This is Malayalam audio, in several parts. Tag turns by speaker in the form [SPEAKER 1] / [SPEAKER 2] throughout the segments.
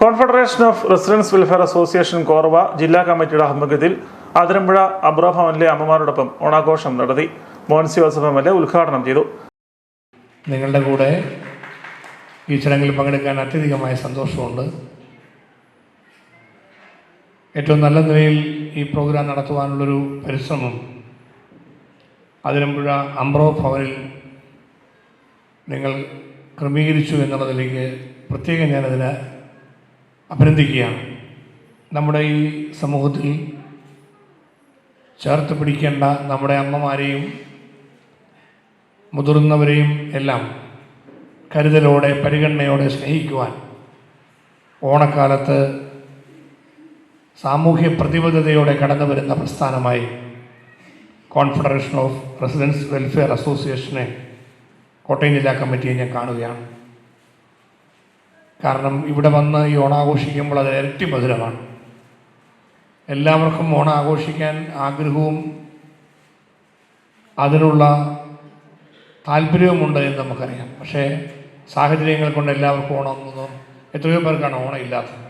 [SPEAKER 1] Confederation of Residence Welfare Association കോർവ ജില്ലാ കമ്മിറ്റിയുടെ ആഭിമുഖ്യത്തിൽ അതിരമ്പുഴ അബ്രോ ഭവനിലെ അമ്മമാരോടൊപ്പം ഓണാഘോഷം നടത്തി. മോൻസി ജോസഫ് എം.എൽ.എ ഉദ്ഘാടനം ചെയ്തു.
[SPEAKER 2] നിങ്ങളുടെ കൂടെ ഈ ചടങ്ങിൽ പങ്കെടുക്കാൻ അത്യധികമായ സന്തോഷമുണ്ട്. ഏറ്റവും നല്ല നിലയിൽ ഈ പ്രോഗ്രാം നടത്തുവാനുള്ളൊരു പരിശ്രമം അതിരമ്പുഴ അബ്രോ ഭവനിൽ നിങ്ങൾ ക്രമീകരിച്ചു എന്നുള്ളതിലേക്ക് പ്രത്യേകം ഞാനതിനെ അഭിനന്ദിക്കുകയാണ്. നമ്മുടെ ഈ സമൂഹത്തിൽ ചേർത്ത് പിടിക്കേണ്ട നമ്മുടെ അമ്മമാരെയും മുതിർന്നവരെയും എല്ലാം കരുതലോടെ പരിഗണനയോടെ സ്നേഹിക്കുവാൻ ഓണക്കാലത്ത് സാമൂഹ്യ പ്രതിബദ്ധതയോടെ കടന്നു വരുന്ന പ്രസ്ഥാനമായി കോൺഫെഡറേഷൻ ഓഫ് റെസിഡൻസ് വെൽഫെയർ അസോസിയേഷനെ കോട്ടയം ജില്ലാ കമ്മിറ്റിയെ ഞാൻ കാണുകയാണ്. കാരണം ഇവിടെ വന്ന് ഈ ഓണം ആഘോഷിക്കുമ്പോൾ അത് ഇരട്ടി മധുരമാണ്. എല്ലാവർക്കും ഓണം ആഘോഷിക്കാൻ ആഗ്രഹവും അതിനുള്ള താല്പര്യവുമുണ്ട് എന്ന് നമുക്കറിയാം. പക്ഷേ സാഹചര്യങ്ങൾ കൊണ്ട് എല്ലാവർക്കും ഓണം എത്രയോ പേർക്കാണ് ഓണം ഇല്ലാത്തത്.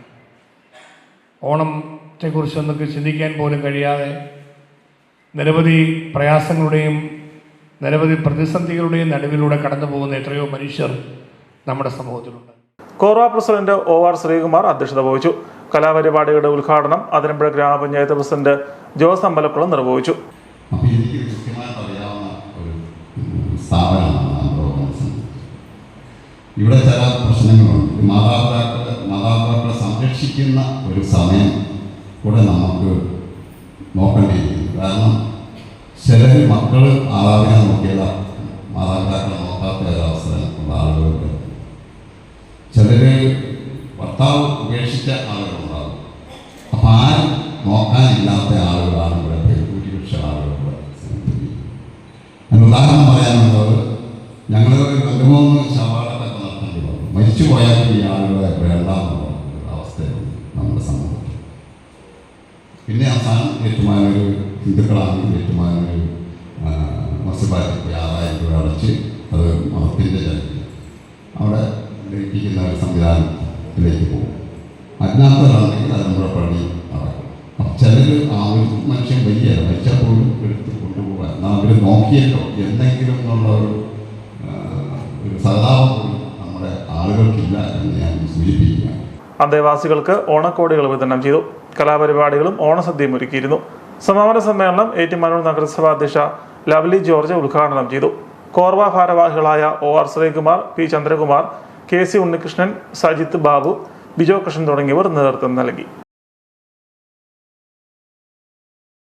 [SPEAKER 2] ഓണത്തെക്കുറിച്ചൊന്നൊക്കെ ചിന്തിക്കാൻ പോലും കഴിയാതെ നിരവധി പ്രയാസങ്ങളുടെയും നിരവധി പ്രതിസന്ധികളുടെയും നടുവിലൂടെ കടന്നു പോകുന്ന എത്രയോ മനുഷ്യർ നമ്മുടെ സമൂഹത്തിലുണ്ട്.
[SPEAKER 1] കോർവ പ്രസിഡന്റ് OR ശ്രീകുമാർ അധ്യക്ഷത വഹിച്ചു. കലാപരിപാടികളുടെ ഉദ്ഘാടനം അതിരമ്പുഴ ഗ്രാമപഞ്ചായത്ത് പ്രസിഡന്റ് ജോസ് അമ്പലക്കുളം നിർവഹിച്ചു.
[SPEAKER 3] ഇവിടെ ചില പ്രശ്നങ്ങളുണ്ട്. മാതാപിതാക്കളെ സംരക്ഷിക്കുന്ന ഒരു സമയം കൂടെ നമുക്ക് നോക്കേണ്ടിയിരിക്കുന്നു. കാരണം ചിലർ മക്കൾ മാതാവിനെ നോക്കിയാൽ മാതാപിതാക്കളെ നോക്കാത്ത ഒരവസരമുള്ള ആളുകൾക്ക്, ചിലർ ഭർത്താവ് ഉപേക്ഷിച്ച ആളുകളുണ്ടാകും. അപ്പം ആരും നോക്കാനില്ലാത്ത ആളുകളാണ് ഇവിടെ ഭൂരിപക്ഷ ആളുകൾ. അതിന് ഉദാഹരണം പറയാനുള്ളത്, ഞങ്ങൾ 2-3 ശവാളൊക്കെ നടത്തേണ്ടി വന്നു. മരിച്ചു പോയാൽ ഈ ആളുകളെ വേണ്ടാന്നുള്ള അവസ്ഥയാണ് നമ്മുടെ സമൂഹത്തിൽ. പിന്നെ അവസാനം ഏറ്റുമാനൊരു ഹിന്ദുക്കളാണെങ്കിൽ ഏറ്റുമാനൊരു മുനിസിപ്പാലിറ്റി 6000 രൂപ അടച്ച് അത് മതത്തിൻ്റെ ജനത്തിൽ അവിടെ ലയിപ്പിക്കുന്ന ഒരു സംവിധാനത്തിലേക്ക് പോകും. അതിനകത്തുണ്ടെങ്കിൽ അതിനുള്ള പണി നടക്കും. അപ്പം ചിലർ ആ ഒരു മനുഷ്യൻ മരിച്ചാൽ പോലും എടുത്ത് കൊണ്ടുപോകാൻ അവർ നോക്കിയല്ലോ എന്തെങ്കിലും എന്നുള്ള ഒരു സഹതാപം പോലും നമ്മുടെ ആളുകൾക്കില്ല എന്ന് ഞാൻ സൂചിപ്പിക്കുക.
[SPEAKER 1] അന്തേവാസികൾക്ക് ഓണക്കോടികൾ വിതരണം ചെയ്തു. കലാപരിപാടികളും ഓണസദ്യയും ഒരുക്കിയിരുന്നു. സമാപന സമ്മേളനം ഏറ്റുമാനൂർ നഗരസഭാ അധ്യക്ഷ ലവ്ലി ജോർജ് ഉദ്ഘാടനം ചെയ്തു. കോർവ ഭാരവാഹികളായ OR Sreekumar, P Chandrakumar, KC Unnikrishnan, Sajith Babu, Bijo Krishnan തുടങ്ങിയവർ നേതൃത്വം നൽകി.